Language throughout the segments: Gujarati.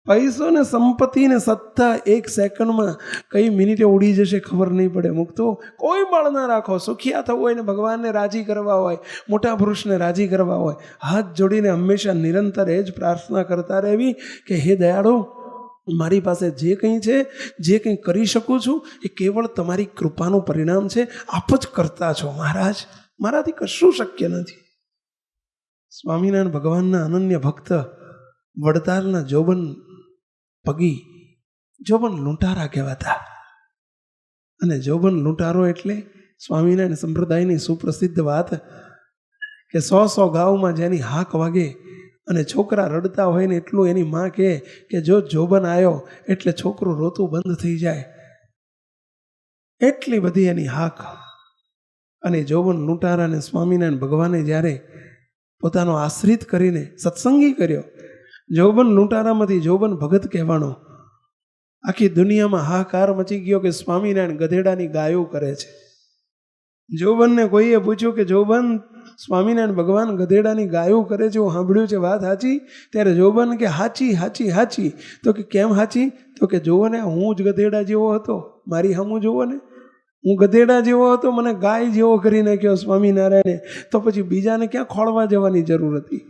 પૈસો ને સંપત્તિ ને સત્તા એક સેકન્ડમાં કઈ મિનિટે ઉડી જશે ખબર નહીં પડે. મુક્તો કોઈ બળ ના રાખો. સુખિયા થવું હોય ને ભગવાનને રાજી કરવા હોય, મોટા પુરુષને રાજી કરવા હોય, હાથ જોડીને હંમેશા નિરંતર એ જ પ્રાર્થના કરતા રહેવી કે હે દયાળુ, મારી પાસે જે કંઈ છે, જે કંઈ કરી શકું છું એ કેવળ તમારી કૃપાનું પરિણામ છે. આપ જ કરતા છો મહારાજ, મારાથી કશું શક્ય નથી. સ્વામિનારાયણ ભગવાનના અનન્ય ભક્ત વડતાલના જોબન પગી, જોબન લૂંટારા કહેવાતા. અને જોબન લૂંટારો એટલે સ્વામિનારાયણ સંપ્રદાયની સુપ્રસિદ્ધ વાત કે 100 ગાઉમાં જેની હાક વાગે અને છોકરા રડતા હોય ને એટલું એની માં કહે કે જો જોબન આવ્યો એટલે છોકરું રોતું બંધ થઈ જાય, એટલી બધી એની હાક. અને જોબન લૂંટારાને સ્વામિનારાયણ ભગવાને જ્યારે પોતાનો આશ્રિત કરીને સત્સંગી કર્યો, જોબન લૂંટારામાંથી જોબન ભગત કહેવાનો, આખી દુનિયામાં હાહાકાર મચી ગયો કે સ્વામિનારાયણ ગધેડાની ગાયો કરે છે. જોબનને કોઈએ પૂછ્યું કે જોબન, સ્વામિનારાયણ ભગવાન ગધેડાની ગાયો કરે છે, હું સાંભળ્યું છે, વાત સાચી? ત્યારે જોબન કે હાચી હાચી હાચી. તો કે કેમ હાચી? તો કે જોવો ને, હું જ ગધેડા જેવો હતો, મારી સામું જોવો ને, હું ગધેડા જેવો હતો, મને ગાય જેવો કરી નાખ્યો સ્વામિનારાયણે, તો પછી બીજાને ક્યાં ખોળવા જવાની જરૂર હતી?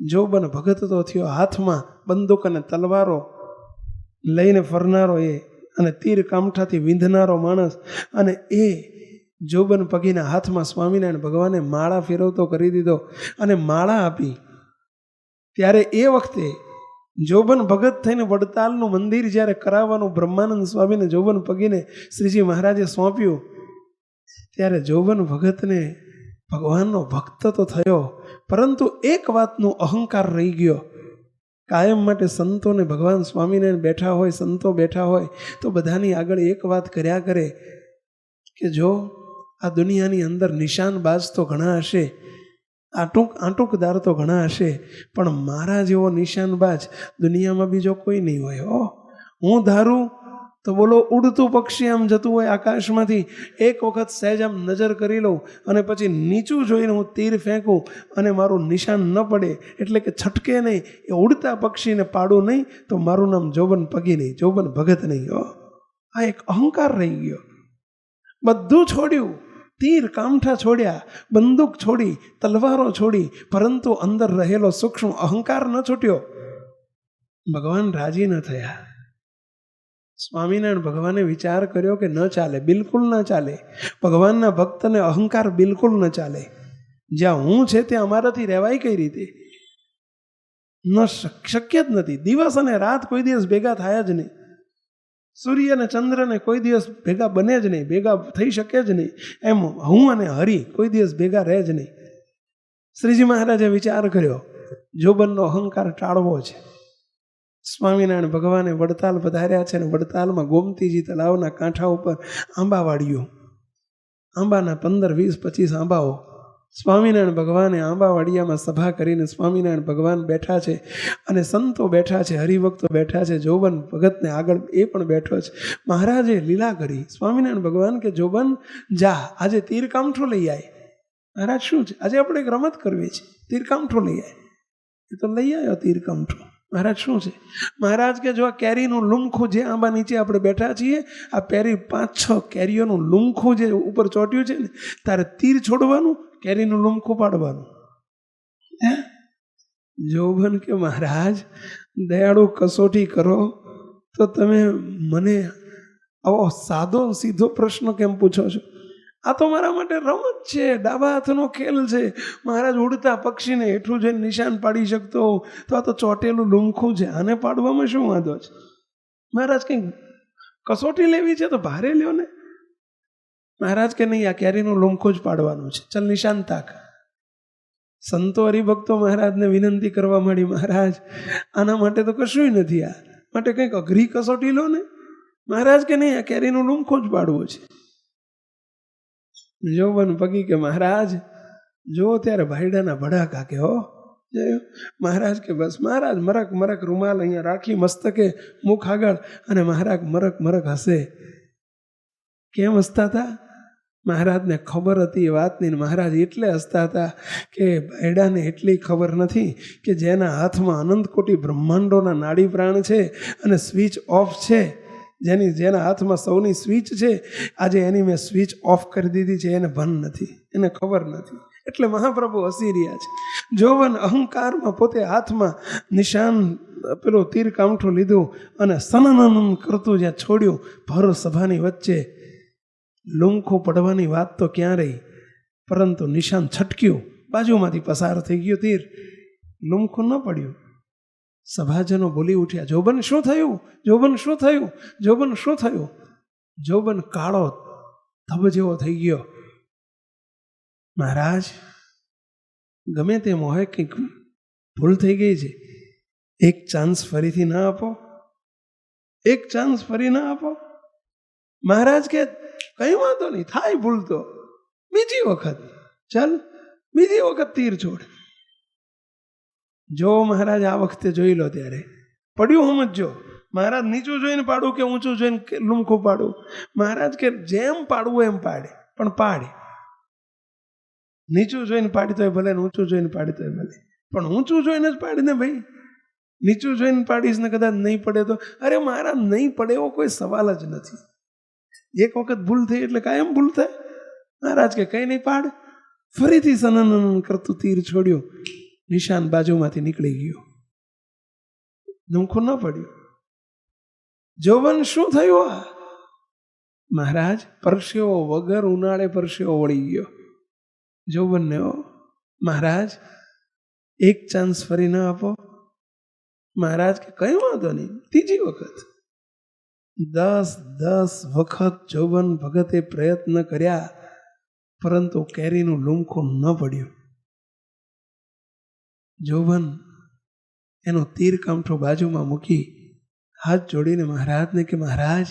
જોબન ભગત તો થયો, હાથમાં બંદૂક અને તલવારો લઈને ફરનારો એ, અને તીર કામઠાથી વીંધનારો માણસ. અને એ જોબન પગીના હાથમાં સ્વામિનારાયણ ભગવાને માળા ફેરવતો કરી દીધો અને માળા આપી. ત્યારે એ વખતે જોબન ભગત થઈને વડતાલનું મંદિર જ્યારે કરાવવાનું બ્રહ્માનંદ સ્વામીને જોબન પગીને શ્રીજી મહારાજે સોંપ્યું, ત્યારે જોબન ભગતને ભગવાનનો ભક્ત તો થયો, પરંતુ એક વાતનો અહંકાર રહી ગયો. કાયમ માટે સંતોને ભગવાન સ્વામિનારાયણ બેઠા હોય, સંતો બેઠા હોય તો બધાની આગળ એક વાત કર્યા કરે કે જો આ દુનિયાની અંદર નિશાનબાજ તો ઘણા હશે, આંટુકદાર તો ઘણા હશે, પણ મારા જેવો નિશાનબાજ દુનિયામાં બીજો કોઈ નહીં હોય. હું ધારું તો બોલો, ઉડતું પક્ષી આમ જતું હોય આકાશમાંથી, એક વખત સહેજ આમ નજર કરી લઉં અને પછી નીચું જોઈને હું તીર ફેંકું અને મારું નિશાન ન પડે, એટલે કે છટકે નહીં, એ ઉડતા પક્ષીને પાડું નહીં, તો મારું નામ જોબન પગી નહીં, જોબન ભગત નહીં. આ એક અહંકાર રહી ગયો. બધું છોડ્યું, તીર કામઠા છોડ્યા, બંદૂક છોડી, તલવારો છોડી, પરંતુ અંદર રહેલો સૂક્ષ્મ અહંકાર ન છૂટ્યો. ભગવાન રાજી ન થયા. સ્વામિનારાયણ ભગવાને વિચાર કર્યો કે ન ચાલે, બિલકુલ ન ચાલે. ભગવાનના ભક્તને અહંકાર બિલકુલ ન ચાલે. જ્યાં હું છે ત્યાં અમારાથી રહેવાય કઈ રીતે? ન શક્ય જ નથી. દિવસ અને રાત કોઈ દિવસ ભેગા થયા જ નહીં. સૂર્ય અને ચંદ્રને કોઈ દિવસ ભેગા બને જ નહીં, ભેગા થઈ શકે જ નહીં. એમ હું અને હરિ કોઈ દિવસ ભેગા રહે જ નહીં. શ્રીજી મહારાજે વિચાર કર્યો, જોબનનો અહંકાર ટાળવો છે. સ્વામિનારાયણ ભગવાને વડતાલ પધાર્યા છે, અને વડતાલમાં ગોમતીજી તળાવના કાંઠા ઉપર આંબા વાળ્યું. આંબાના 15, 20, 25 આંબાઓ. સ્વામિનારાયણ ભગવાને આંબાવાડિયામાં સભા કરીને સ્વામિનારાયણ ભગવાન બેઠા છે અને સંતો બેઠા છે, હરિભક્તો બેઠા છે, જોબન ભગતને આગળ એ પણ બેઠો છે. મહારાજે લીલા કરી. સ્વામિનારાયણ ભગવાન કે જોબન જા, આજે તીર કામઠો લઈ આય. મહારાજ શું છે? આજે આપણે એક રમત કરવી છે, તીર કામઠો લઈ આય. એ તો લઈ આવ્યો તીર કામઠો. મહારાજ શું છે? મહારાજ કે જો આ કેરીનું લુમખું, જે આંબા નીચે આપણે બેઠા છીએ, આ 5-6 કેરીઓનું લુમખું જે ઉપર ચોટ્યું છે ને, તારે તીર છોડવાનું, કેરીનું લુમખું પાડવાનું. જોબન કે મહારાજ દયાળુ કસોટી કરો તો તમે મને આવો સાદો સીધો પ્રશ્ન કેમ પૂછો છો? આ તો મારા માટે રમત છે, ડાબા હાથનો ખેલ છે. મહારાજ ઉડતા પક્ષીને હેઠું જઈને નિશાન પાડી શકતો તો આ તો ચોટેલું લુમખું છે, આને પાડવામાં શું વાંધો છે? મહારાજ કંઈક કસોટી લેવી છે તો ભારે લ્યો ને. મહારાજ કે નહીં, આ કેરીનું લુમખું જ પાડવાનું છે, ચલ નિશાન તાક. સંતો હરિભક્તો મહારાજને વિનંતી કરવા માંડી, મહારાજ આના માટે તો કશું નથી, આ માટે કંઈક અઘરી કસોટી લો ને. મહારાજ કે નહીં, આ કેરીનું લુમખું જ પાડવું છે. જોબન પગી કે મહારાજ જો ત્યારે ભાઈડાના ભડાકા કે હો. મહારાજ કે બસ. મહારાજ મરક મરક રૂમાલ અહીંયા રાખી મસ્તકે મુખ આગળ, અને મહારાજ મરક મરક હસે. કેમ હસતા હતા? મહારાજને ખબર હતી એ વાતની. મહારાજ એટલે હસતા હતા કે બૈડાને એટલી ખબર નથી કે જેના હાથમાં અનંત કોટી બ્રહ્માંડોના નાડી પ્રાણ છે અને સ્વિચ ઓફ છે, જેના હાથમાં સૌની સ્વિચ છે, આજે એની મેં સ્વિચ ઓફ કરી દીધી છે, એને ભાન નથી, એને ખબર નથી. એટલે મહાપ્રભુ હસી રહ્યા છે. જોવન અહંકારમાં પોતે હાથમાં નિશાન પેલો તીર કામઠું લીધું અને સનનન કરતું જ્યાં છોડ્યું, ભર સભાની વચ્ચે લૂમખો પડવાની વાત તો ક્યાં રહી, પરંતુ નિશાન છટક્યું, બાજુમાંથી પસાર થઈ ગયું તીર, લૂમખું ન પડ્યું. સભાજનો બોલી ઉઠ્યા, જોબન શું થયું? જોબન શું થયું? જોબન શું થયું? જોબન કાળો ધબ જેવો થઈ ગયો. મહારાજ, ગમે તેમ હોય, કંઈક ભૂલ થઈ ગઈ છે, એક ચાન્સ ફરીથી ના આપો? એક ચાન્સ ફરી ના આપો? મહારાજ કે કઈ વાંધો નહીં, થાય ભૂલ તો બીજી વખત, ચાલ બીજી વખત તીર છોડ. જો મહારાજ આ વખતે જોઈ લો ત્યારે પડ્યું સમજો. મહારાજ નીચું જોઈને પાડું કે ઊંચું જોઈને લૂમખું પાડું? મહારાજ કે જેમ પાડવું એમ પાડે, પણ પાડે. નીચું જોઈને પાડી તોય ભલે ને ઊંચું જોઈને પાડી તોય ભલે, પણ ઊંચું જોઈને જ પાડીને ભાઈ. નીચું જોઈને પાડીશ ને કદાચ નહીં પડે તો, અરે મહારાજ નહીં પડે એવો કોઈ સવાલ જ નથી. એક વખત ભૂલ થઈ એટલે કાયમ ભૂલ થાય? મહારાજ કે કઈ નહીં, પાડ. ફરીથી સનનન કરતું તીર છોડ્યું, નિશાન બાજુમાંથી નીકળી ગયું, લૂમખું ન પડ્યું. જોબન શું થયું? આ મહારાજ પરસેવો વગર ઉનાળે પરસેવો વળી ગયો જોબનને. મહારાજ એક ચાન્સ ફરી ના આપો? મહારાજ કે કઈ વાંધો નહીં, ત્રીજી વખત. 10 વખત જોબન ભગતે પ્રયત્ન કર્યા, પરંતુ કેરીનું લૂમખું ન પડ્યું. જોબન એનો તીર કામઠો બાજુમાં મૂકી હાથ જોડીને મહારાજને કે મહારાજ,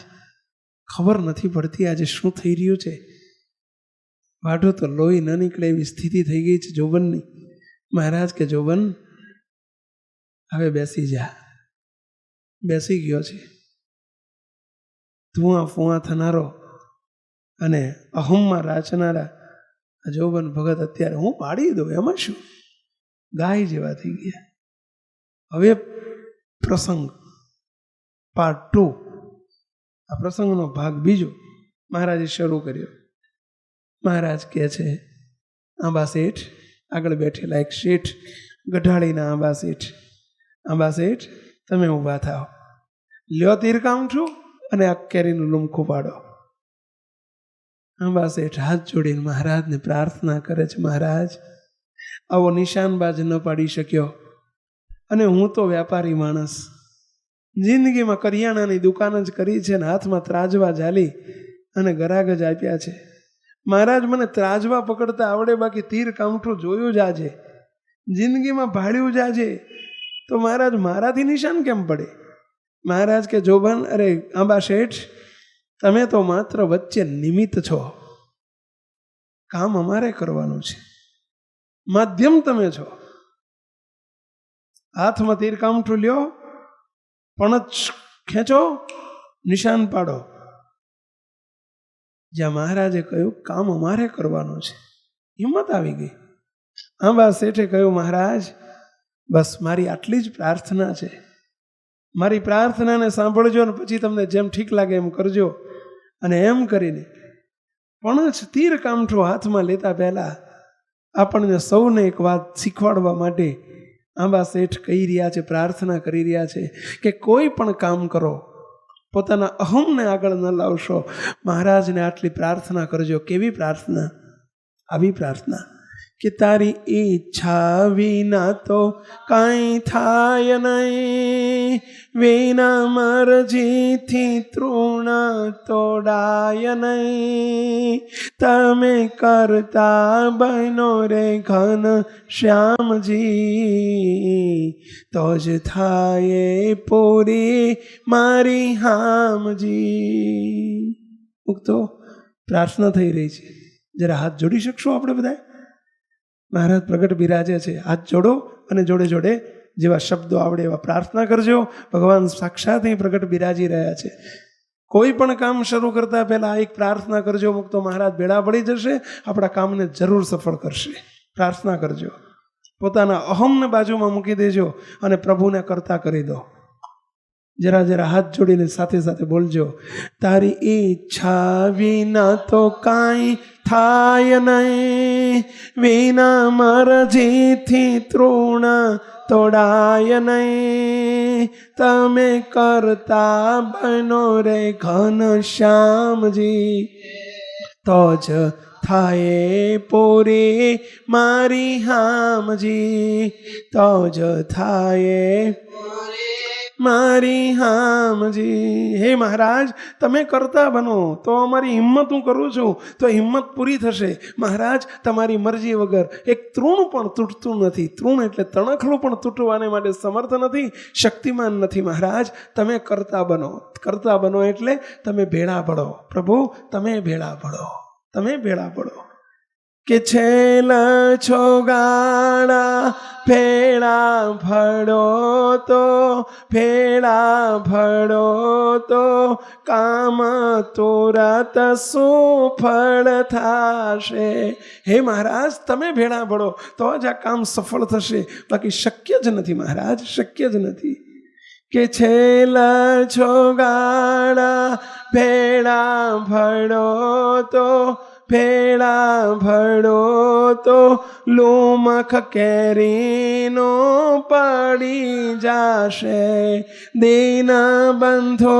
ખબર નથી પડતી આજે શું થઈ રહ્યું છે. વાઢો તો લોહી ન નીકળે એવી સ્થિતિ થઈ ગઈ છે જોબનની. મહારાજ કે જોબન હવે બેસી જા. બેસી ગયો છે. ધુઆ ફુઆ થનારો અને અહમમાં રાચનારા જોબન ભગત અત્યારે હું પાડી દઉં એમાં શું, ગાય જેવા થઈ ગયા. હવે પ્રસંગ પાર્ટ 2, આ પ્રસંગનો ભાગ બીજો મહારાજે શરૂ કર્યો. મહારાજ કહે છે, આંબા શેઠ, આગળ બેઠેલા એક શેઠ, ગઢાળીના આંબા શેઠ, આંબા શેઠ તમે ઊભા થાઓ, લ્યો તીર કામઠું અને આ કેરીનું લૂમખું પાડો. આંબા શેઠ હાથ જોડીને મહારાજને પ્રાર્થના કરે છે, મહારાજ આવો નિશાનબાજ ન પાડી શક્યો, અને હું તો વ્યાપારી માણસ, જિંદગીમાં કરિયાણાની દુકાન જ કરી છે ને હાથમાં ત્રાજવા ઝાલી અને ગરાગ જ આપ્યા છે. મહારાજ મને ત્રાજવા પકડતા આવડે, બાકી તીર કામઠું જોયું જ આજે, જિંદગીમાં ભાડ્યું જ આજે, તો મહારાજ મારાથી નિશાન કેમ પડે? મહારાજ કે જોબન, અરે આંબા શેઠ, તમે તો માત્ર વચ્ચે નિમિત્ત છો, કામ અમારે કરવાનું છે, માધ્યમ તમે છો. હાથમાં તીર કામઠું લ્યો, પણચ ખેંચો, નિશાન પાડો. જ્યાં મહારાજે કહ્યું કામ અમારે કરવાનું છે, હિંમત આવી ગઈ. આંબા શેઠે કહ્યું, મહારાજ બસ મારી આટલી જ પ્રાર્થના છે, મારી પ્રાર્થનાને સાંભળજો ને પછી તમને જેમ ઠીક લાગે એમ કરજો. અને એમ કરીને પણચ તીર કામઠું હાથમાં લેતા પહેલા આપણને સૌને એક વાત શીખવાડવા માટે આંબા શેઠ કહી રહ્યા છે, પ્રાર્થના કરી રહ્યા છે કે કોઈ પણ કામ કરો, પોતાના અહમને આગળ ન લાવશો. મહારાજને આટલી પ્રાર્થના કરજો. કેવી પ્રાર્થના? આવી પ્રાર્થના કે તારી ઈચ્છા વિના તો કાંઈ થાય નહીં, વિના મરજીથી તૃણ તોડાય નહીં, તમે કરતા બનો રે ઘન શ્યામજી, તો જ થાય પૂરી મારી હામજી. તો પ્રાર્થના થઈ રહી છે, જરા હાથ જોડી શકશો આપણે બધા? મહારાજ પ્રગટ બિરાજે છે, હાથ જોડો અને જોડે જોડે જેવા શબ્દો આવડે એવા પ્રાર્થના કરજો. ભગવાન સાક્ષાત અહીં પ્રગટ બિરાજી રહ્યા છે. કોઈ પણ કામ શરૂ કરતા પહેલાં એક પ્રાર્થના કરજો, મુક્તો મહારાજ ભેળા પડી જશે, આપણા કામને જરૂર સફળ કરશે. પ્રાર્થના કરજો, પોતાના અહમને બાજુમાં મૂકી દેજો અને પ્રભુને કરતા કરી દો. જરા જરા હાથ જોડીને સાથે સાથે બોલજો, તારી ઈચ્છા વિના તો કાંઈ થાય નહીં, વિના મરજીથી તૃણ તોડાય નહીં, તમે કરતા બનો રે ઘનશ્યામજી, તો જ થાય પૂરી મારી હામજી, તો જ થાય મારી હામજી. હે મહારાજ, તમે કરતા બનો તો અમારી હિંમત હું કરું છું તો હિંમત પૂરી થશે. મહારાજ, તમારી મરજી વગર એક તૃણ પણ તૂટતું નથી. તૃણ એટલે તણખલું પણ તૂટવાને માટે સમર્થ નથી, શક્તિમાન નથી. મહારાજ, તમે કરતા બનો. કરતા બનો એટલે તમે ભેળા પડો. પ્રભુ, તમે ભેળા પડો, તમે ભેળા પડો. કે છેલ છોગાડા ભેળા ભળો તો, ભેળા ભળો તો કામ તુરત સુફળ થશે. હે મહારાજ, તમે ભેળા ભળો તો જ આ કામ સફળ થશે, બાકી શક્ય જ નથી. મહારાજ, શક્ય જ નથી. કે છેલ છોગાડા ભેળા ભળો તો, ભેળા ભળો તો લોમખ કેરીનો પડી જશે. દીન બંધો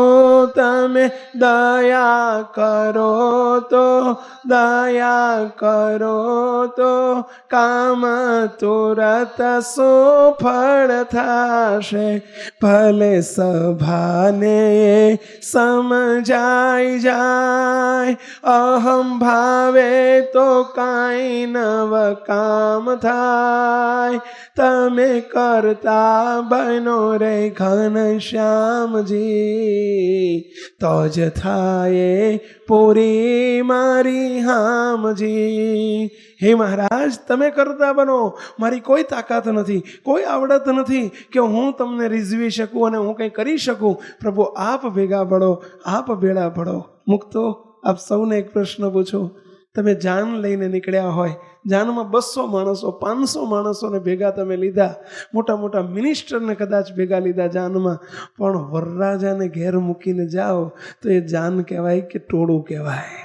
તમે દયા કરો તો, દયા કરો તો કામ તુરત સુફળ થશે. ભલે સભાને સમજાઈ જાય, અહમ ભાવે તો કાંઈ નવ કામ થાય, તમે કરતા બનો રે ઘનશ્યામજી, તો જ થાય પૂરી મારી હામજી. હે મહારાજ, તમે કરતા બનો. મારી કોઈ તાકાત નથી, કોઈ આવડત નથી કે હું તમને રીઝવી શકું અને હું કંઈ કરી શકું. પ્રભુ, આપ ભેગા પડો, આપ ભેળા પડો. મુક્તો, આપ સૌને એક પ્રશ્ન પૂછો. તમે જાન લઈને નીકળ્યા હોય, જાનમાં 200 માણસો 500 માણસોને ભેગા તમે લીધા, મોટા મોટા મિનિસ્ટરને કદાચ ભેગા લીધા જાનમાં, પણ વરરાજાને ઘેર મૂકીને જાઓ તો એ જાન કહેવાય કે ટોળું કહેવાય?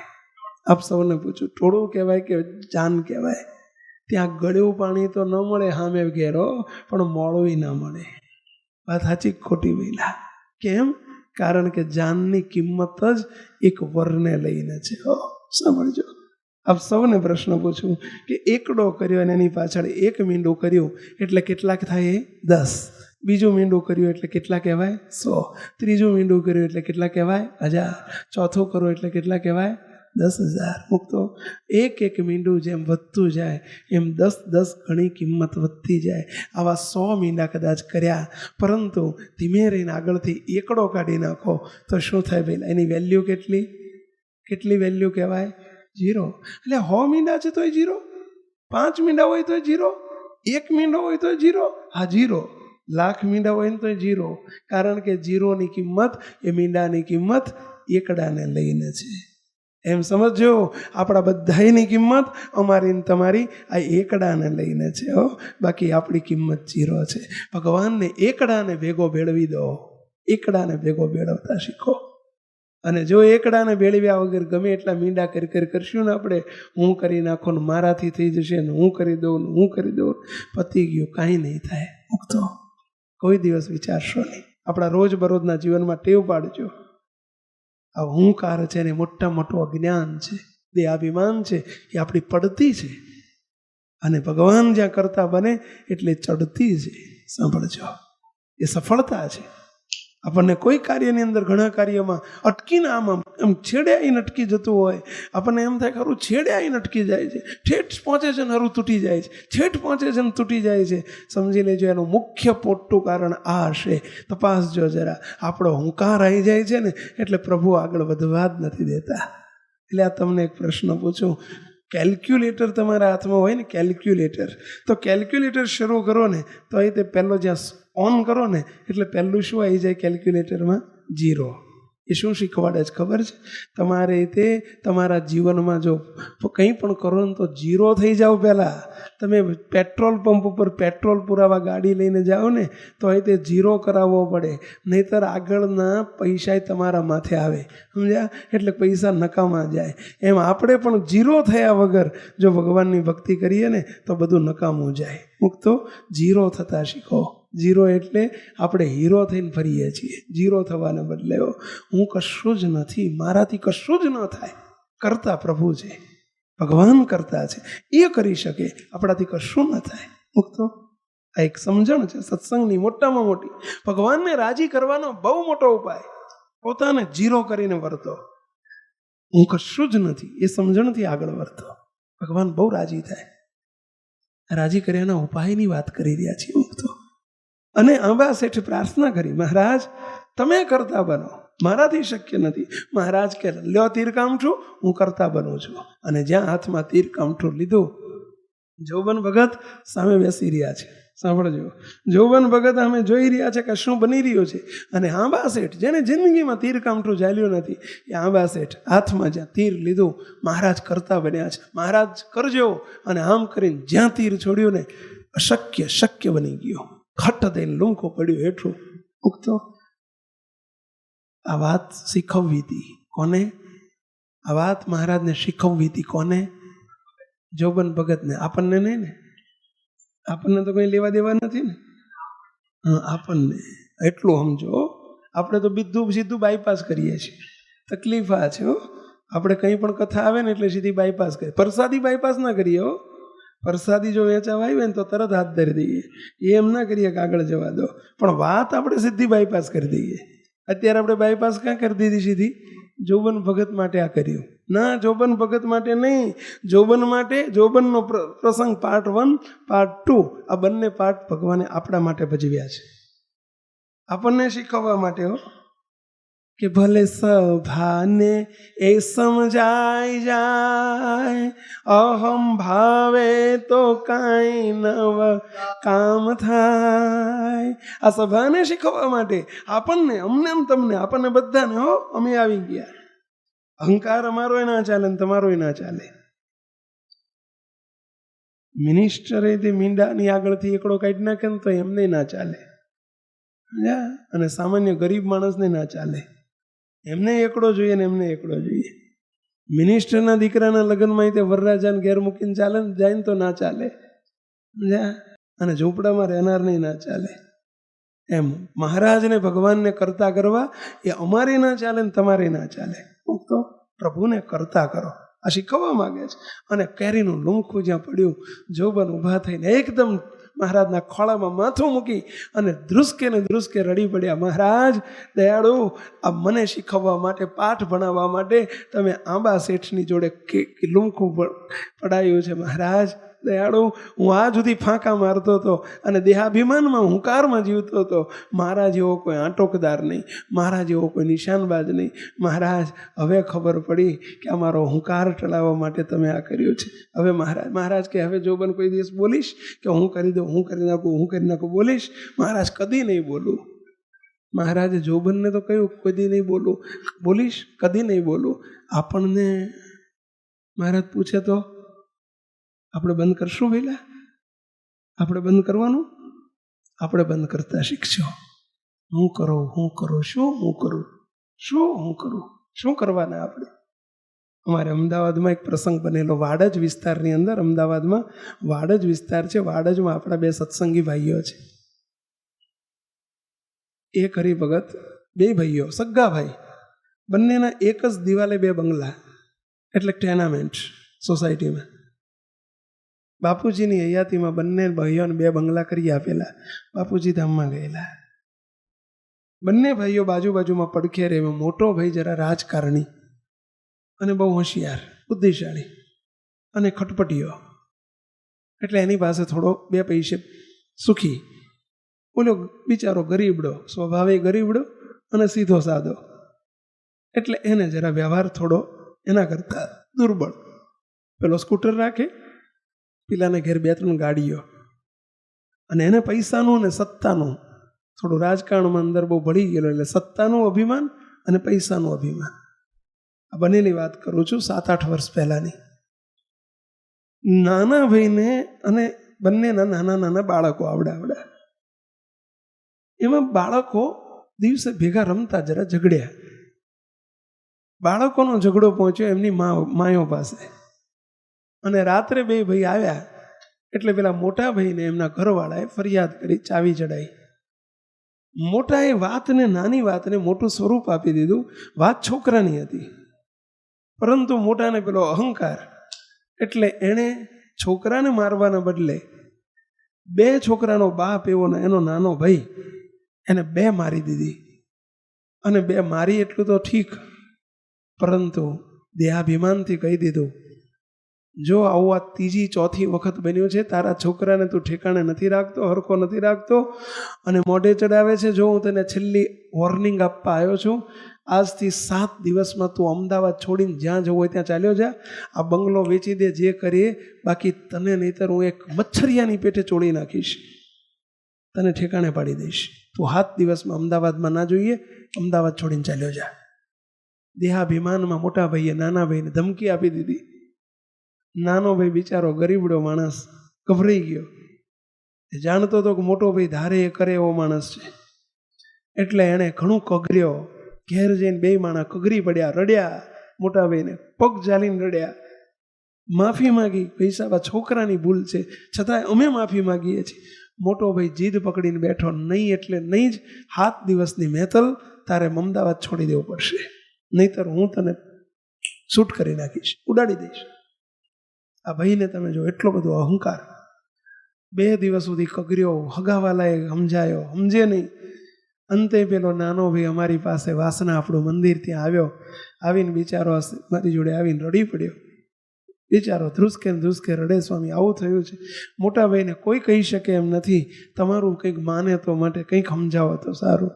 આપ સૌને પૂછું, ટોળું કહેવાય કે જાન કહેવાય? ત્યાં ગળ્યું પાણી તો ન મળે સામે ઘેરો, પણ મોળું ના મળે. વાત સાચી ખોટી વહેલા? કેમ? કારણ કે જાનની કિંમત જ એક વરને લઈને છે. સાંભળજો, આપ સૌને પ્રશ્ન પૂછું કે એકડો કર્યો અને એની પાછળ એક મીંડું કર્યું એટલે કેટલાક થાય? 10. બીજું મીંડું કર્યું એટલે કેટલા કહેવાય? 100. ત્રીજું મીંડું કર્યું એટલે કેટલા કહેવાય? 1000. ચોથું કરો એટલે કેટલા કહેવાય? 10,000. મૂકતો, એક એક મીંડું જેમ વધતું જાય એમ 10 ગણી કિંમત વધતી જાય. આવા 100 મીંડા કદાચ કર્યા, પરંતુ ધીમે રહીને આગળથી એકડો કાઢી નાખો તો શું થાય ભાઈ? એની વેલ્યુ કેટલી? કેટલી વેલ્યુ કહેવાય? 0. એટલે 100 મીંડા છે તોય 0, 5 મીંડા હોય તોય 0, 1 મીંડો હોય તોય 0. હા, 0. લાખ મીંડા હોય ને તોય 0. કારણ કે 0ની કિંમત એ મીંડાની કિંમત એકડાને લઈને છે. એમ સમજો, આપણા બધાની કિંમત અમારી ને તમારી આ એકડાને લઈને છે. બાકી આપણી કિંમત 0 છે. ભગવાનને એકડાને ભેગો ભેળવી દો, એકડાને ભેગો ભેળવતા શીખો. અને જો એકડાને ભેળવ્યા વગર ગમે એટલા મીંડા કરશું ને આપણે, હું કરી નાખો ને મારાથી થઈ જશે ને હું કરી દઉં ને હું કરી દઉં, પતી ગયું, કાંઈ નહીં થાય. મુક્તો, કોઈ દિવસ વિચારશો નહીં. આપણા રોજબરોજના જીવનમાં ટેવ પાડજો. આ હુંકાર છે ને મોટા મોટું અજ્ઞાન છે, દેહાભિમાન છે, એ આપણી પડતી છે. અને ભગવાન જ્યાં કરતા બને એટલે ચડતી છે. સાંભળજો, એ સફળતા છે. આપણને કોઈ કાર્યની અંદર, ઘણા કાર્યમાં અટકીને આમ છેડે આવીને અટકી જતું હોય, આપણને એમ થાય ખરું છેડે આવીને અટકી જાય છે, ઠેઠ પહોંચે છે ને હરું તૂટી જાય છે, ઠેઠ પહોંચે છે ને તૂટી જાય છે. સમજી લેજો, એનું મુખ્ય પોટું કારણ આ હશે. તપાસજો જરા. આપણો હુંકાર આવી જાય છે ને એટલે પ્રભુ આગળ વધવા જ નથી દેતા. એટલે આ તમને એક પ્રશ્ન પૂછું. કેલ્ક્યુલેટર તમારા હાથમાં હોય ને, કેલ્ક્યુલેટર, તો કેલ્ક્યુલેટર શરૂ કરો ને તો અહીં તે પહેલો જ્યાં ઓન કરો ને એટલે પહેલું શું આવી જાય કેલ્ક્યુલેટરમાં? 0. એ શું શીખવાડે છે ખબર છે? તમારે તે તમારા જીવનમાં જો કંઈ પણ કરો ને તો જીરો થઈ જાઓ. પહેલાં તમે પેટ્રોલ પંપ ઉપર પેટ્રોલ પુરાવા ગાડી લઈને જાઓ ને તો અહીં તે જીરો કરાવવો પડે, નહીંતર આગળના પૈસા તમારા માથે આવે. સમજ્યા? એટલે પૈસા નકામા જાય. એમ આપણે પણ જીરો થયા વગર જો ભગવાનની ભક્તિ કરીએ ને તો બધું નકામું જાય. મુક્તો જીરો થતાં શીખો. જીરો એટલે આપણે હીરો થઈને ફરીએ છીએ. જીરો થવાને બદલે હું કશું જ નથી, મારાથી કશું જ ન થાય, કરતા પ્રભુ છે, ભગવાન કરતા છે, એ કરી શકે, આપણાથી કશું ન થાય. મુક્તો આ એક સમજણ છે સત્સંગની મોટામાં મોટી. ભગવાનને રાજી કરવાનો બહુ મોટો ઉપાય પોતાને જીરો કરીને વર્તો. હું કશું જ નથી એ સમજણથી આગળ વર્તો, ભગવાન બહુ રાજી થાય. રાજી કર્યાના ઉપાયની વાત કરી રહ્યા છીએ. મુક્તો અને આંબા શેઠે પ્રાર્થના કરી, મહારાજ તમે કરતા બનો, મારાથી શક્ય નથી. મહારાજ કે લ્યો તીર કામઠું, હું કરતા બનું છું. અને જ્યાં હાથમાં તીર કામઠું લીધું, જોબન ભગત સામે બેસી રહ્યા છે. સાંભળજો, જોબન ભગત અમે જોઈ રહ્યા છે કે શું બની રહ્યું છે. અને આંબા શેઠ જેને જિંદગીમાં તીર કામઠું ઝાલ્યું નથી, એ આંબા શેઠ હાથમાં જ્યાં તીર લીધું, મહારાજ કરતા બન્યા છે. મહારાજ કરજો, અને આમ કરીને જ્યાં તીર છોડ્યું ને અશક્ય શક્ય બની ગયું. ખટ દઈને લૂંકો પડ્યું હેઠું. મુક્તો આ વાત શીખવવી હતી કોને? આ વાત મહારાજને શીખવવી હતી કોને? જોબન ભગતને. આપણને નહીં ને, આપણને તો કંઈ લેવા દેવા નથી ને. હા, આપણને એટલું સમજો. આપણે તો બીધું સીધું બાયપાસ કરીએ છીએ. તકલીફ આ છે આપણે કંઈ પણ કથા આવે ને એટલે સીધી બાયપાસ કરીએ. પ્રસાદી બાયપાસ ના કરીએ. પ્રસાદી જો વેચાવા આવી ને તો તરત હાથ ધરી દઈએ. એમ ના કરીએ કે આગળ જવા દો, પણ વાત આપણે સીધી બાયપાસ કરી દઈએ. અત્યારે આપણે બાયપાસ ક્યાં કરી દીધી સીધી? જોબન ભગત માટે આ કર્યું ના, જોબન ભગત માટે નહીં. જોબન માટે, જોબનનો પ્રસંગ પાર્ટ 1 પાર્ટ 2 આ બંને પાર્ટ ભગવાને આપણા માટે ભજવ્યા છે, આપણને શીખવવા માટે કે ભલે સભાને એ સમજાઈ જાય, અહમ ભાવે તો કાંઈ નવ કામ થાય. આ સભાને શીખવવા માટે આપણને, અમને તમને, આપણને બધાને અમે આવી ગયા. અહંકાર અમારોય ના ચાલે ને તમારોય ના ચાલે. મિનિસ્ટરે તે મીંડાની આગળથી એકડો કાઢી નાખે ને તો એમને ના ચાલે, અને સામાન્ય ગરીબ માણસને ના ચાલે. એમને એકડો જોઈએ ને એમને એકડો જોઈએ. મિનિસ્ટરના દીકરાના લગ્નમાં તે વરરાજાને ઘેર મૂકીને ચાલે ને જાય ને તો ના ચાલે, અને ઝૂંપડામાં રહેનારને ના ચાલે. એમ મહારાજને ભગવાનને કરતા કરવા એ અમારે ના ચાલે ને તમારે ના ચાલે. તો પ્રભુને કરતા કરો, આ શીખવવા માંગે છે. અને કેરીનું લૂંખું જ્યાં પડ્યું, જોબન ઊભા થઈને એકદમ મહારાજના ખોળામાં માથું મૂકી અને ધ્રુસકે ને ધ્રુસકે રડી પડ્યા. મહારાજ દયાળુ, આ મને શીખવવા માટે, પાઠ ભણાવવા માટે તમે આંબા શેઠની જોડે લૂંખું પડાયું છે. મહારાજ દયાળુ, હું આ સુધી ફાંકા મારતો હતો અને દેહાભિમાનમાં હુંકારમાં જીવતો હતો. મારા જેવો કોઈ આંટોકદાર નહીં, મારા જેવો કોઈ નિશાનબાજ નહીં. મહારાજ હવે ખબર પડી કે અમારો હુંકાર ટળાવવા માટે તમે આ કર્યું છે. હવે મહારાજ કે હવે જોબન કોઈ દિવસ બોલીશ કે હું કરી દઉં, હું કરી નાખું, હું કરી નાખું, બોલીશ? મહારાજ કદી નહીં બોલું. મહારાજે જોબનને તો કહ્યું કદી નહીં બોલું, બોલીશ? કદી નહીં બોલું. આપણને મહારાજ પૂછે તો આપણે બંધ કરશું? પહેલા આપણે બંધ કરવાનું, આપણે બંધ કરતા શીખશો. હું કરું, હું કરું, શું હું કરું, શું હું કરું, શું કરવાના આપણે? અમારે અમદાવાદમાં એક પ્રસંગ બનેલો, વાડજ વિસ્તારની અંદર. અમદાવાદમાં વાડજ વિસ્તાર છે. વાડજમાં આપણા 2 સત્સંગી ભાઈઓ છે. એક હરિભગત, 2 ભાઈઓ, સગ્ગા ભાઈ, બંનેના એક જ દિવાલે 2 બંગલા, એટલે ટેનામેન્ટ સોસાયટીમાં. બાપુજીની હયાતીમાં બંને ભાઈઓને 2 બંગલા કરી આપેલા. બાપુજી ધામમાં ગયેલા. બંને ભાઈઓ બાજુબાજુમાં પડખે રહે. મોટો ભાઈ જરા રાજકારણી અને બહુ હોશિયાર, બુદ્ધિશાળી અને ખટપટીયો, એટલે એની પાસે થોડો 2 પૈસે સુખી. બોલો બિચારો ગરીબડો, સ્વભાવે ગરીબડો અને સીધો સાદો, એટલે એને જરા વ્યવહાર થોડો એના કરતાં દુર્બળ. પેલો સ્કૂટર રાખે, પેલાને ઘેર 2-3 ગાડીઓ, અને એને પૈસાનું અને સત્તાનું થોડું રાજકારણમાં અંદર બહુ ભળી ગયેલું, એટલે સત્તાનું અભિમાન અને પૈસાનું અભિમાન. આ બંનેની વાત કરું છું 7-8 વર્ષ પહેલાંની. નાના ભાઈને અને બંનેના નાના નાના બાળકો આવડા. એમાં બાળકો દિવસે ભેગા રમતા જરા ઝઘડ્યા. બાળકોનો ઝઘડો પહોંચ્યો એમની માયો પાસે, અને રાત્રે બે ભાઈ આવ્યા એટલે પેલા મોટા ભાઈને એમના ઘરવાળાએ ફરિયાદ કરી, ચાવી ચડાઈ. મોટાએ વાતને, નાની વાતને મોટું સ્વરૂપ આપી દીધું. વાત છોકરાની હતી, પરંતુ મોટાને પેલો અહંકાર, એટલે એણે છોકરાને મારવાના બદલે 2 છોકરાનો બાપ એનો નાનો ભાઈ એને 2 મારી દીધી. અને 2 મારી એટલું તો ઠીક, પરંતુ દેહાભિમાનથી કહી દીધું, જો આવું આ 3જી 4થી વખત બન્યું છે, તારા છોકરાને તું ઠેકાણે નથી રાખતો, હરખો નથી રાખતો, અને મોઢે ચડાવે છે, જો હું તને છેલ્લી વોર્નિંગ આપવા આવ્યો છું, આજથી 7 દિવસમાં તું અમદાવાદ છોડીને જ્યાં જવું હોય ત્યાં ચાલ્યો જા. આ બંગલો વેચી દે, જે કરીએ, બાકી તને નહીંતર હું એક મચ્છરિયાની પેટે ચોળી નાખીશ, તને ઠેકાણે પાડી દઈશ. તું 7 દિવસમાં અમદાવાદમાં ના જોઈએ, અમદાવાદ છોડીને ચાલ્યો જા. દેહાભિમાનમાં મોટા ભાઈએ નાના ભાઈને ધમકી આપી દીધી. નાનો ભાઈ બિચારો ગરીબડો માણસ ગભરાઈ ગયો. જાણતો હતો કે મોટો ભાઈ ધારે એ કરે એવો માણસ છે, એટલે એણે ઘણું કગર્યો. ઘેર જઈને 2 માણા કગરી પડ્યા, રડ્યા. મોટા ભાઈને પગ ઝાલીને રડ્યા, માફી માગી. પૈસા છોકરાની ભૂલ છે, છતાંય અમે માફી માગીએ છીએ. મોટો ભાઈ જીદ પકડીને બેઠો, નહીં એટલે નહીં જ, 7 દિવસની મહેતલ, તારે અમદાવાદ છોડી દેવું પડશે, નહીતર હું તને શૂટ કરી નાખીશ, ઉડાડી દઈશ. આ ભાઈને તમે જો, એટલો બધો અહંકાર. 2 દિવસ સુધી કગર્યો, હગાવાલાએ સમજાયો, સમજે નહીં. અંતે પેલો નાનો ભાઈ અમારી પાસે વાસના આપણું મંદિર ત્યાં આવ્યો. આવીને બિચારો મારી જોડે આવીને રડી પડ્યો. બિચારો ધ્રુસકે રડે, સ્વામી આવું થયું છે. મોટા ભાઈને કોઈ કહી શકે એમ નથી, તમારું કંઈક માને તો માટે કંઈક સમજાવો તો સારું.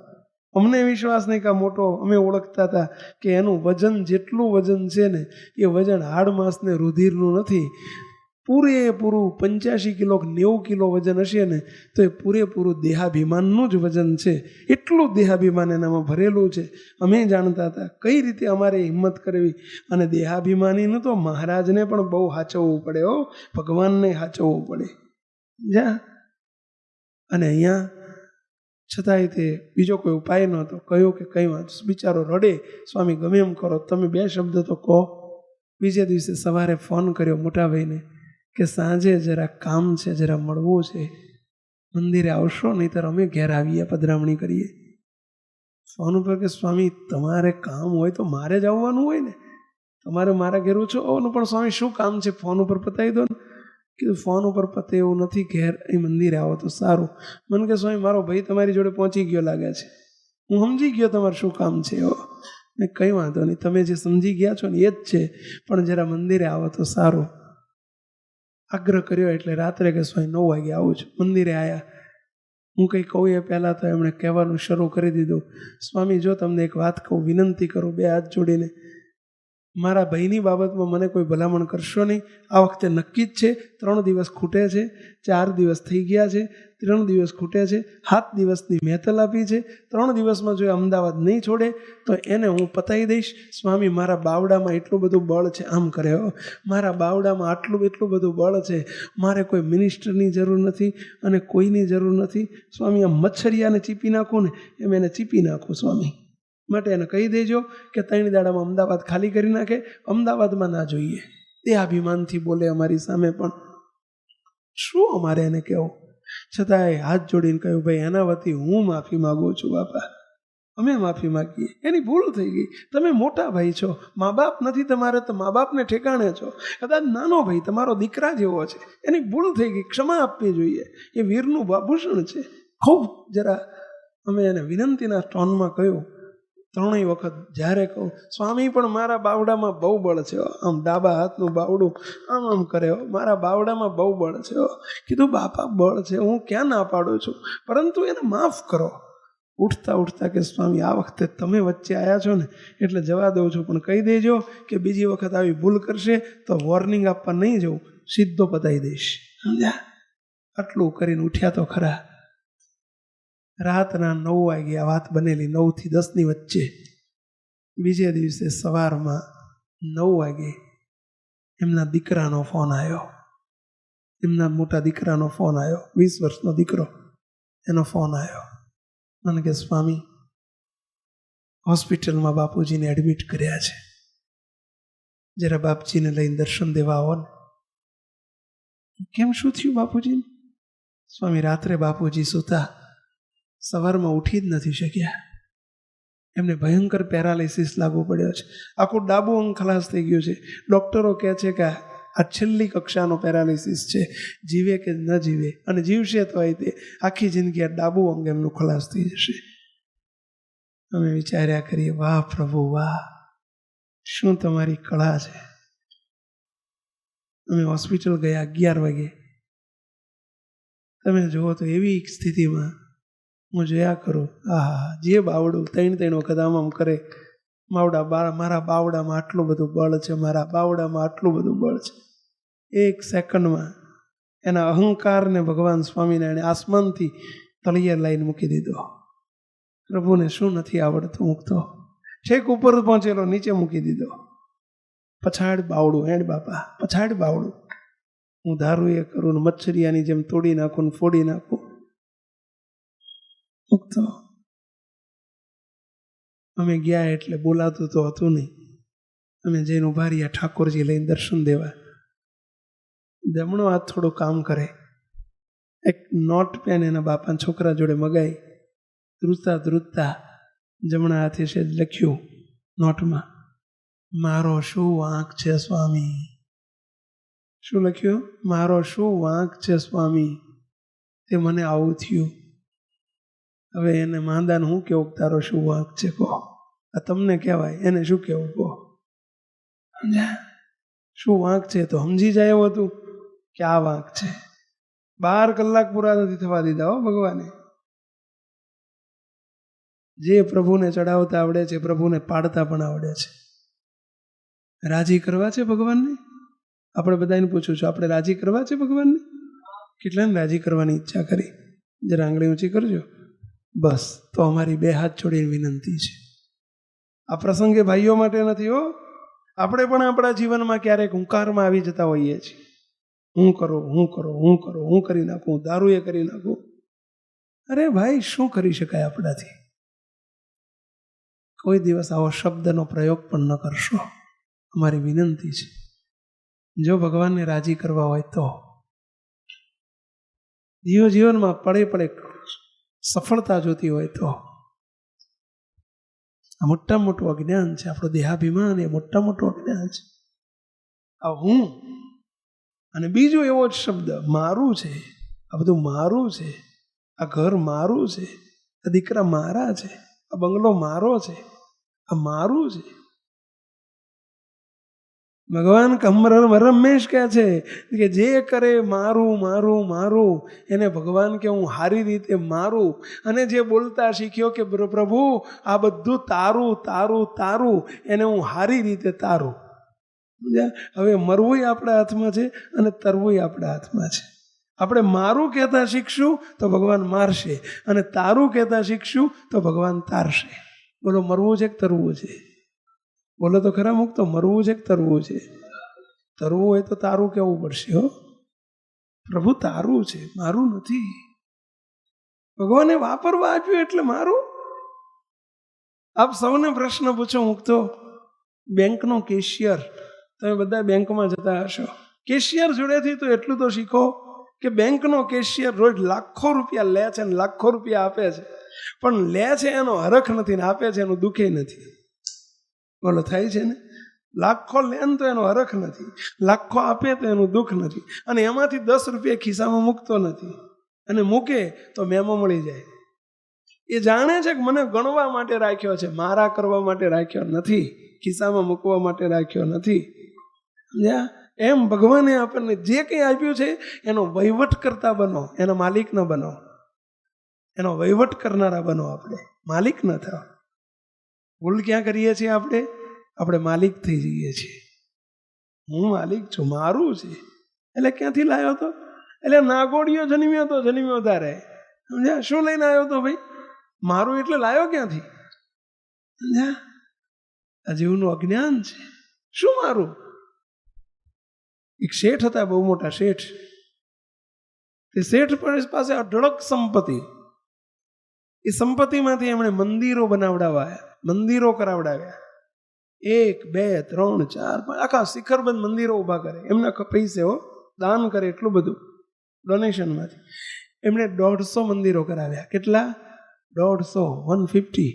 અમને વિશ્વાસ નહીં કે મોટો, અમે ઓળખતા હતા કે એનું વજન, જેટલું વજન છે ને એ વજન હાડ માંસ ને રુધિરનું નથી. પૂરેપૂરું 85 કિલો 90 કિલો વજન હશે ને તો એ પૂરેપૂરું દેહાભિમાનનું જ વજન છે. એટલું દેહાભિમાન એનામાં ભરેલું છે. અમે જાણતા હતા કઈ રીતે અમારે હિંમત કરવી. અને દેહાભિમાનીનું તો મહારાજને પણ બહુ સાચવવું પડે, ભગવાનને સાચવવું પડે. જા અને અહીંયા છતાંય તે બીજો કોઈ ઉપાય નહોતો. કહ્યું કે કંઈ વાત, બિચારો રડે, સ્વામી ગમે એમ કરો, તમે 2 શબ્દ તો કહો. બીજે દિવસે સવારે ફોન કર્યો મોટા ભાઈને કે સાંજે જરા કામ છે, જરા મળવું છે, મંદિરે આવશો, નહીંતર અમે ઘેર આવીએ, પધરામણી કરીએ. ફોન ઉપર કે સ્વામી તમારે કામ હોય તો મારે જ આવવાનું હોય ને, તમારે મારા ઘેર છો આવવાનું, પણ સ્વામી શું કામ છે, ફોન ઉપર પતાવી દો ને. કીધું ફોન ઉપર પતે એવું નથી, ઘેર અહીં મંદિરે આવો તો સારું. મને કે સ્વામી મારો ભાઈ તમારી જોડે પહોંચી ગયો લાગે છે, હું સમજી ગયો તમારે શું કામ છે. ને કંઈ વાંધો નહીં, તમે જે સમજી ગયા છો ને એ જ છે, પણ જરા મંદિરે આવો તો સારું. આગ્રહ કર્યો એટલે રાત્રે કે સ્વામી 9 વાગે આવું છું. મંદિરે આવ્યા. હું કંઈ કહું એ પહેલાં તો એમણે કહેવાનું શરૂ કરી દીધું, સ્વામી જો તમને એક વાત કહું, વિનંતી કરું 2 હાથ જોડીને, મારા ભાઈની બાબતમાં મને કોઈ ભલામણ કરશો નહીં. આ વખતે નક્કી જ છે, 3 દિવસ ખૂટે છે, 4 દિવસ થઈ ગયા છે, 3 દિવસ ખૂટે છે, 7 દિવસની મહેતલ આપી છે. 3 દિવસમાં જો અમદાવાદ નહીં છોડે તો એને હું પતાવી દઈશ. સ્વામી મારા બાવડામાં એટલું બધું બળ છે, આમ કરે, મારા બાવડામાં એટલું બધું બળ છે, મારે કોઈ મિનિસ્ટરની જરૂર નથી અને કોઈની જરૂર નથી. સ્વામી આ મચ્છરિયાને ચીપી નાખું ને એમ એને ચીપી નાખું સ્વામી, માટે એને કહી દેજો કે 3 દાડામાં અમદાવાદ ખાલી કરી નાખે, અમદાવાદમાં ના જોઈએ. એ અભિમાનથી બોલે અમારી સામે, પણ શું અમારે એને કહેવું. છતાંય હાથ જોડીને કહ્યું, ભાઈ એના વતી હું માફી માગું છું બાપા, અમે માફી માગીએ, એની ભૂલ થઈ ગઈ. તમે મોટા ભાઈ છો, મા બાપ નથી તમારે તો મા બાપને ઠેકાણે છો. કદાચ નાનો ભાઈ તમારો દીકરા જેવો છે, એની ભૂલ થઈ ગઈ, ક્ષમા આપવી જોઈએ. એ વીરનું આભૂષણ છે. ખૂબ જરા અમે એને વિનંતીના ટોનમાં કહ્યું. 3 વખત જ્યારે કહું, સ્વામી પણ મારા બાવડામાં બહુ બળ છે, આમ ડાબા હાથનું બાવડું આમ કરે, મારા બાવડામાં બહુ બળ છે. કીધું બાપા બળ છે, હું ક્યાં ના પાડું છું, પરંતુ એને માફ કરો. ઉઠતા કે સ્વામી આ વખતે તમે વચ્ચે આવ્યા છો ને એટલે જવા દઉં છું, પણ કહી દેજો કે બીજી વખત આવી ભૂલ કરશે તો વોર્નિંગ આપવા નહીં જવું, સીધો પતાવી દઈશ. સમજ્યા? આટલું કરીને ઉઠ્યા તો ખરા. રાતના 9 વાગે આ વાત બનેલી, 9 થી 10ની વચ્ચે. બીજે દિવસે સવારમાં 9 વાગે એમના દીકરાનો ફોન આવ્યો. એમના મોટા દીકરાનો ફોન આવ્યો, 20 વર્ષનો દીકરો, એનો ફોન આવ્યો. મને કે સ્વામી, હોસ્પિટલમાં બાપુજીને એડમિટ કર્યા છે, જરા બાપજીને લઈને દર્શન દેવા આવો ને. કેમ, શું થયું બાપુજીને? સ્વામી, રાત્રે બાપુજી સૂતા, સવારમાં ઉઠી જ નથી શક્યા. એમને ભયંકર પેરાલિસિસ લાગુ પડ્યો છે. આખું ડાબું અંગ ખલાસ થઈ ગયું છે. ડૉક્ટરો કહે છે કે આ છેલ્લી કક્ષાનો પેરાલિસિસ છે, જીવે કે ન જીવે, અને જીવશે તો તે આખી જિંદગી આ ડાબું અંગ એમનું ખલાસ થઈ જશે. અમે વિચાર્યા કરીએ, વાહ પ્રભુ વાહ, શું તમારી કળા છે. અમે હોસ્પિટલ ગયા 11 વાગે. તમે જુઓ તો એવી સ્થિતિમાં હું જોયા કરું, આહા, જે બાવડું 3 વખત આમ કરે, મારા બાવડામાં આટલું બધું બળ છે, મારા બાવડામાં આટલું બધું બળ છે. 1 સેકન્ડમાં એના અહંકારને ભગવાન સ્વામિનારાયણ આસમાનથી તળિયે લાઈન મૂકી દીધો. પ્રભુને શું નથી આવડતું મૂકતો, છેક ઉપર પહોંચેલો નીચે મૂકી દીધો. પછાડ બાવડું, હેડ બાપા, પછાડ બાવડું. હું ધારું એ કરું ને મચ્છરિયાની જેમ તોડી નાખું ને ફોડી નાખું. મૂકતો. અમે ગયા એટલે બોલાતું તો હતું નહીં. અમે જઈને ઉભા રહ્યા ઠાકોરજી લઈને દર્શન દેવા. જમણો હાથ થોડું કામ કરે. એક નોટ પેન એના બાપાના છોકરા જોડે મગાઈ, ધ્રુજતા જમણા હાથે છે લખ્યું નોટમાં, મારો શું વાંક છે સ્વામી. શું લખ્યું? મારો શું વાંક છે સ્વામી, તે મને આવું થયું. હવે એને માંદાને હું કેવું, તારો શું વાંક છે કહો. આ તમને કહેવાય, એને શું કેવું કહો. શું વાંક છે તો સમજી જાય એવું હતું કે આ વાંક છે. 12 કલાક પૂરા નથી થવા દીધા હો ભગવાને. જે પ્રભુને ચડાવતા આવડે છે, પ્રભુને પાડતા પણ આવડે છે. રાજી કરવા છે ભગવાનને? આપણે બધાને પૂછું છું, આપણે રાજી કરવા છે ભગવાનને? કેટલાને રાજી કરવાની ઈચ્છા કરી? જરા આંગળી ઊંચી કરજો. બસ, તો અમારી 2 હાથ જોડીને વિનંતી છે. આ પ્રસંગે ભાઈઓ માટે નથી હો. આપણે પણ આપણા જીવનમાં ક્યારેક હુંકારમાં આવી જતા હોઈએ છીએ. હું કરી નાખું, દારૂ એ કરી નાખું. અરે ભાઈ, શું કરી શકાય આપણાથી? કોઈ દિવસ આવો શબ્દનો પ્રયોગ પણ ન કરશો, અમારી વિનંતી છે. જો ભગવાનને રાજી કરવા હોય તો જીવનમાં પડે સફળતા જોતી હોય તો આ મોટું અજ્ઞાન છે. આપણો દેહાભિમાન એ મોટું અજ્ઞાન છે. આ હું અને બીજો એવો જ શબ્દ મારું છે. આ બધું મારું છે. આ ઘર મારું છે. આ દીકરા મારા છે. આ બંગલો મારો છે. આ મારું છે. ભગવાન રમેશ કહે છે કે જે કરે મારું એને ભગવાન કે હું સારી રીતે મારું. અને જે બોલતા શીખ્યો કે પ્રભુ આ બધું તારું એને હું સારી રીતે તારું. હવે મરવું આપણા હાથમાં છે અને તરવું આપણા હાથમાં છે. આપણે મારું કહેતા શીખશું તો ભગવાન મારશે, અને તારું કહેતા શીખશું તો ભગવાન તારશે. બોલો, મરવું છે કે તરવું છે? બોલો તો ખરા મુક્તો, મરવું છે કે તરવું છે? તરવું હોય તો તારું કહેવું પડશે હો. પ્રભુ તારું છે, મારું નથી. ભગવાને વાપરવા આપ્યું એટલે મારું. આપ સૌને પ્રશ્ન પૂછો મુક્તો. બેંકનો કેશિયર, તમે બધા બેંકમાં જતા હશો. કેશિયર જોડેથી તો એટલું તો શીખો કે બેંકનો કેશિયર રોજ લાખો રૂપિયા લે છે અને લાખો રૂપિયા આપે છે, પણ લે છે એનો હરખ નથી ને આપે છે એનું દુઃખે નથી. બોલો, થાય છે ને? લાખો લે તો એનો હરખ નથી, લાખો આપે તો એનું દુઃખ નથી, અને એમાંથી 10 રૂપિયા ખિસ્સામાં મૂકતો નથી. અને મૂકે તો મેમો મળી જાય. એ જાણે છે કે મને ગણવા માટે રાખ્યો છે, મારા કરવા માટે રાખ્યો નથી, ખિસ્સામાં મૂકવા માટે રાખ્યો નથી. એમ ભગવાને આપણને જે કંઈ આપ્યું છે એનો વહીવટ કરતા બનો, એના માલિક ન બનો. એનો વહીવટ કરનારા બનો. આપણે માલિક ન થાવ. ભૂલ ક્યાં કરીએ છીએ આપણે માલિક થઈ જઈએ છીએ. હું માલિક છું, મારું છે. એટલે ક્યાંથી લાવ્યો હતો? એટલે નાગોડીઓ જન્મ્યો તારે. સમજ્યા? શું લઈને આવ્યો હતો ભાઈ? મારું એટલે લાવ્યો ક્યાંથી? સમજ્યા? આ જીવનું અજ્ઞાન છે. શું મારું? એક શેઠ હતા, બહુ મોટા શેઠ. તે શેઠ પાસે અઢળક સંપત્તિ. એ સંપત્તિમાંથી એમણે મંદિરો બનાવડાવ્યા, મંદિરો કરાવડાવ્યા. 1, 2, 3, 4, 5 આખા શિખરબંધ મંદિરો ઊભા કરે. એમના પૈસે દાન કરે, એટલું બધું ડોનેશનમાંથી. એમણે 150 મંદિરો કરાવ્યા. કેટલા? 150.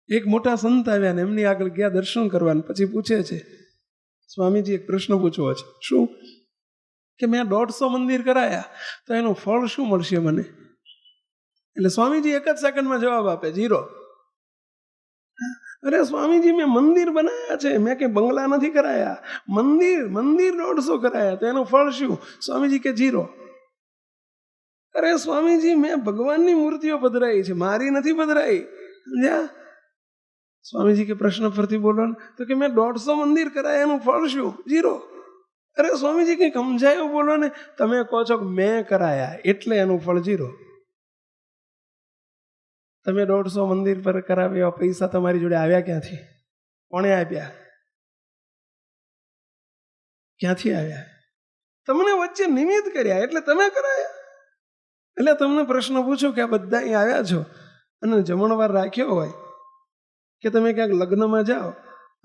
એક મોટા સંત આવ્યા ને એમની આગળ ગયા દર્શન કરવાનું. પછી પૂછે છે, સ્વામીજી એક પ્રશ્ન પૂછવો છે. શું? કે મેં 150 મંદિર કરાયા, તો એનું ફળ શું મળશે મને? એટલે સ્વામીજી એક જ સેકન્ડમાં જવાબ આપે, 0. અરે સ્વામીજી, મેં મંદિર બનાવ્યા છે, મેં કંઈ બંગલા નથી કરાયા. મંદિર 150 કરાયા, તો એનું ફળ શું? સ્વામીજી કે 0. અરે સ્વામીજી, મેં ભગવાનની મૂર્તિઓ પધરાઈ છે, મારી નથી પધરાઈ. સમજ્યા? સ્વામીજી કે પ્રશ્ન ફરતી બોલો ને. તો કે મેં 150 મંદિર કરાયા, એનું ફળ શું? 0. અરે સ્વામીજી, કંઈક સમજાયું બોલો ને. તમે કહો છો કે મેં કરાયા એટલે એનું ફળ 0. તમે 150 મંદિર પર કરાવ્યા, પૈસા તમારી જોડે આવ્યા ક્યાંથી? કોણે આપ્યા? ક્યાંથી આવ્યા? તમને વચ્ચે નિમિત્ત કર્યા એટલે તમે કરાયા. એટલે તમને પ્રશ્ન પૂછો કે આ બધા અહીં આવ્યા છો અને જમણવાર રાખ્યો હોય, કે તમે ક્યાંક લગ્નમાં જાઓ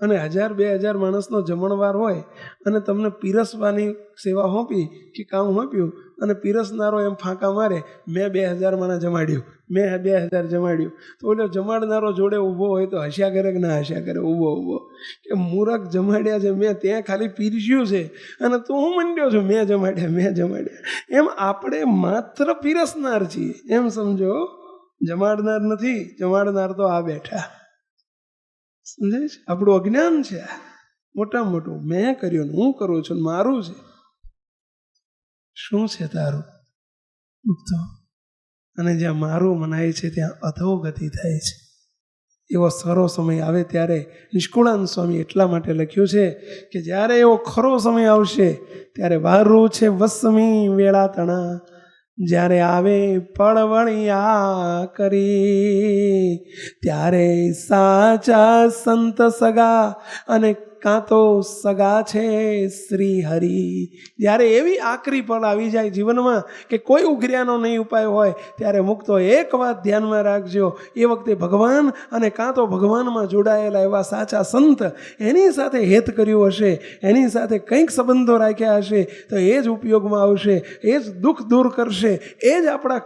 અને 1000-2000 માણસનો જમણવાર હોય અને તમને પીરસવાની સેવા સોંપી કે કામ સોંપ્યું અને પીરસનારો એમ ફાંકા મારે, મેં 2000 માણસ જમાડ્યું, મેં 2000 જમાડ્યું. તો ઓલો જમાડનારો જોડે ઊભો હોય તો હસ્યા કરે કે ના હસ્યા કરે? ઊભો કે મૂરખ જમાડ્યા છે, મેં ત્યાં ખાલી પીરસ્યું છે અને તું હું મંડ્યો છું મેં જમાડ્યા. એમ આપણે માત્ર પીરસનાર છીએ, એમ સમજો. જમાડનાર નથી. જમાડનાર તો આ બેઠા. સમજાય છે? આપણું અજ્ઞાન છે મોટા મોટું. મેં કર્યું, હું કરું છું, મારું છે. શું છે તારું? મુક્તો. અને જ્યાં મારું મનાય છે ત્યાં અધોગતિ થાય છે. એવો ખરો સમય આવે ત્યારે નિષ્કુળાનંદ સ્વામી એટલા માટે લખ્યું છે કે જ્યારે એવો ખરો સમય આવશે ત્યારે વારું છે વસમી વેળા તણા, જ્યારે આવે પડવણિયા કરી, ત્યારે સાચા સંત સગા અને કાં તો સગા છે શ્રી હરિ. જ્યારે એવી આકરી પળ આવી જાય જીવનમાં કે કોઈ ઉઘર્યાનો નહીં ઉપાય હોય, ત્યારે મુક્તો એક વાત ધ્યાનમાં રાખજો. એ વખતે ભગવાન અને કાં તો ભગવાનમાં જોડાયેલા એવા સાચા સંત એની સાથે હેત કર્યું હશે, એની સાથે કંઈક સંબંધો રાખ્યા હશે, તો એ જ ઉપયોગમાં આવશે, એ જ દુઃખ દૂર કરશે, એ જ આપણા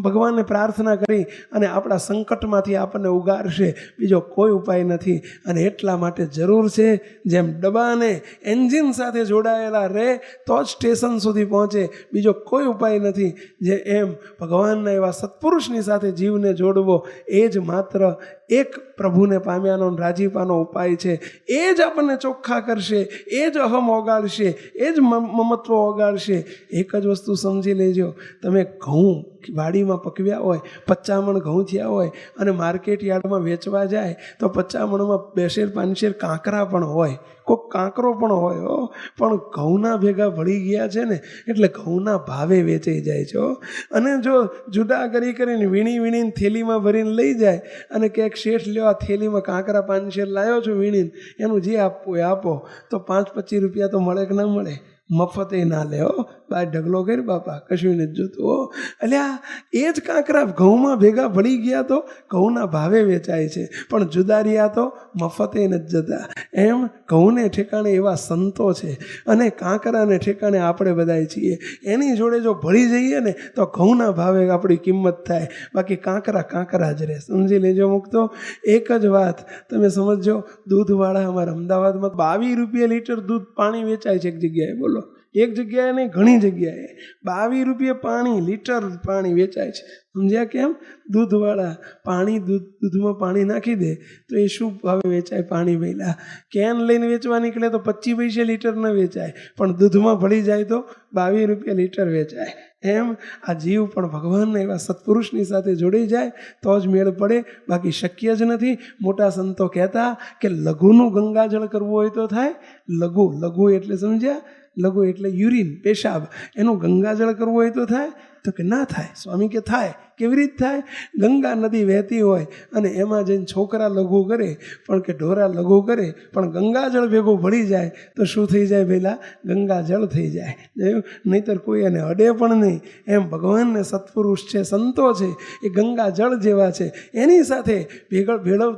ભગવાનને પ્રાર્થના કરી અને આપણા સંકટમાંથી આપણને ઉગારશે. બીજો કોઈ ઉપાય નથી. અને એટલા માટે જરૂર છે જેમ ડબ્બાને એન્જિન સાથે જોડાયેલા રહે તો જ સ્ટેશન સુધી પહોંચે, બીજો કોઈ ઉપાય નથી. જે એમ ભગવાનના એવા સત્પુરુષની સાથે જીવને જોડવો એ જ માત્ર એક પ્રભુને પામ્યાનો રાજીપાનો ઉપાય છે. એ જ આપણને ચોખ્ખા કરશે, એ જ અહમ ઓગાળશે, એ જ મમત્વ ઓગાળશે. એક જ વસ્તુ સમજી લેજો, તમે ઘઉં વાડીમાં પકવ્યા હોય, 50 મણ ઘઉં થયા હોય અને માર્કેટ યાર્ડમાં વેચવા જાય તો 50 મણમાં 2 શેર 5 શેર કાંકરા પણ હોય, કોઈક કાંકરો પણ હોય. પણ ઘઉંના ભેગા ભળી ગયા છે ને એટલે ઘઉંના ભાવે વેચાઈ જાય છે. અને જો જુદા કરીને વીણીને થેલીમાં ભરીને લઈ જાય અને ક્યાંક શેઠ લ્યો આ થેલીમાં કાંકરા 5 શેર લાવ્યો છું વીણીને, એનું જે આપવું એ આપો, તો 5-25 રૂપિયા તો મળે કે ના મળે? મફતે ના લે. બાર ઢગલો કરી બાપા, કશું નથી જોતું. અલ્યા એ જ કાંકરા ઘઉંમાં ભેગા ભળી ગયા તો ઘઉંના ભાવે વેચાય છે, પણ જુદા રહ્યા તો મફતે નથી જતા. એમ ઘઉંને ઠેકાણે એવા સંતો છે અને કાંકરાને ઠેકાણે આપણે બધા છીએ. એની જોડે જો ભળી જઈએ ને તો ઘઉંના ભાવે આપણી કિંમત થાય, બાકી કાંકરા જ રહે. સમજી લેજો મુક્તો. એક જ વાત તમે સમજો, દૂધવાળા અમારા અમદાવાદમાં 22 રૂપિયા લીટર દૂધ પાણી વેચાય છે એક જગ્યાએ. બોલો, એક જગ્યાએ નહીં, ઘણી જગ્યાએ 22 રૂપિયા લીટર પાણી વેચાય છે. સમજ્યા? કેમ? દૂધવાળા દૂધમાં પાણી નાખી દે તો એ શું ભાવે વેચાય? પાણી વહેલા કેન લઈને વેચવા નીકળે તો 25 પૈસે લીટર ન વેચાય, પણ દૂધમાં ભળી જાય તો 22 રૂપિયા લીટર વેચાય. એમ આ જીવ પણ ભગવાનના એવા સત્પુરુષની સાથે જોડી જાય તો જ મેળ પડે, બાકી શક્ય જ નથી. મોટા સંતો કહેતા કે લઘુનું ગંગાજળ કરવું હોય તો થાય. લઘુ એટલે સમજ્યા? લઘુ એટલે યુરિન, પેશાબ. એનું ગંગાજળ કરવું હોય તો થાય. તો કે ના થાય. સ્વામી કે થાય. કેવી રીતે થાય? ગંગા નદી વહેતી હોય અને એમાં જઈને છોકરા લઘુ કરે પણ કે ઢોરા લઘુ કરે પણ ગંગાજળ ભેગું ભળી જાય તો શું થઈ જાય? પહેલાં ગંગાજળ થઈ જાય. નહીંતર કોઈ એને અડે પણ નહીં. એમ ભગવાનને સત્પુરુષ છે, સંતો છે, એ ગંગાજળ જેવા છે. એની સાથે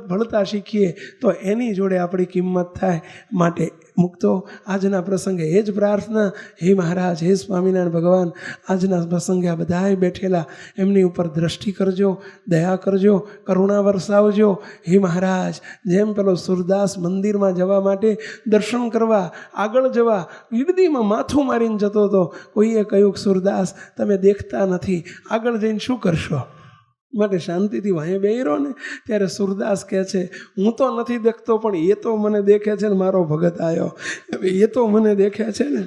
ભળતા શીખીએ તો એની જોડે આપણી કિંમત થાય. માટે મુક્તો આજના પ્રસંગે એ જ પ્રાર્થના, હે મહારાજ, હે સ્વામિનારાયણ ભગવાન, આજના પ્રસંગે આ બધાએ બેઠેલા એમની ઉપર દ્રષ્ટિ કરજો, દયા કરજો, કરુણા વરસાવજો. હે મહારાજ, જેમ પેલો સુરદાસ મંદિરમાં જવા માટે દર્શન કરવા આગળ જવા ગીરદીમાં માથું મારીને જતો હતો, કોઈએ કહ્યું સુરદાસ તમે દેખતા નથી, આગળ જઈને શું કરશો? માટે શાંતિથી વાંહે બેહી રહો ને. ત્યારે સુરદાસ કહે છે, હું તો નથી દેખતો પણ એ તો મને દેખે છે ને, મારો ભગત આવ્યો, એ તો મને દેખે છે ને.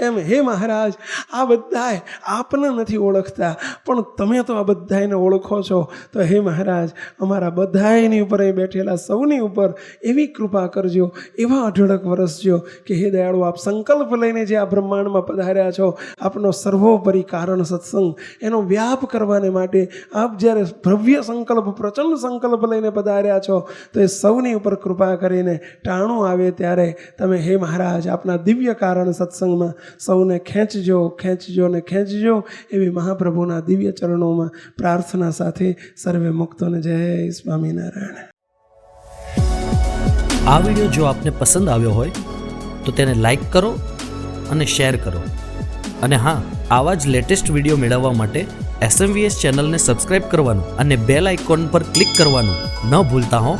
એમ હે મહારાજ, આ બધાએ આપને નથી ઓળખતા પણ તમે તો આ બધાને ઓળખો છો. તો હે મહારાજ, અમારા બધાની ઉપર અહીં બેઠેલા સૌની ઉપર એવી કૃપા કરજો, એવા અઢળક વરસજો કે હે દયાળુ, આપ સંકલ્પ લઈને જે આ બ્રહ્માંડમાં પધાર્યા છો, આપનો સર્વોપરી કારણ સત્સંગ, એનો વ્યાપ કરવાને માટે આપ જ્યારે ભવ્ય સંકલ્પ, પ્રચંડ સંકલ્પ લઈને પધાર્યા છો, તો એ સૌની ઉપર કૃપા કરીને ટાણું આવે ત્યારે તમે હે મહારાજ આપના દિવ્ય કારણ સત્સંગમાં સૌને ખેંચજો, ખેંચજો ને ખેંચજો. એવી મહાપ્રભુના દિવ્ય ચરણોમાં પ્રાર્થના સાથે સર્વે મુક્તોને જય સ્વામિનારાયણ. આ વિડીયો જો આપને પસંદ આવ્યો હોય તો તેને લાઈક કરો અને શેર કરો. અને હા, આવા જ લેટેસ્ટ વિડીયો મેળવવા માટે SMVS ચેનલને સબસ્ક્રાઈબ કરવાનું અને બેલ આઇકોન પર ક્લિક કરવાનું ન ભૂલતા હો.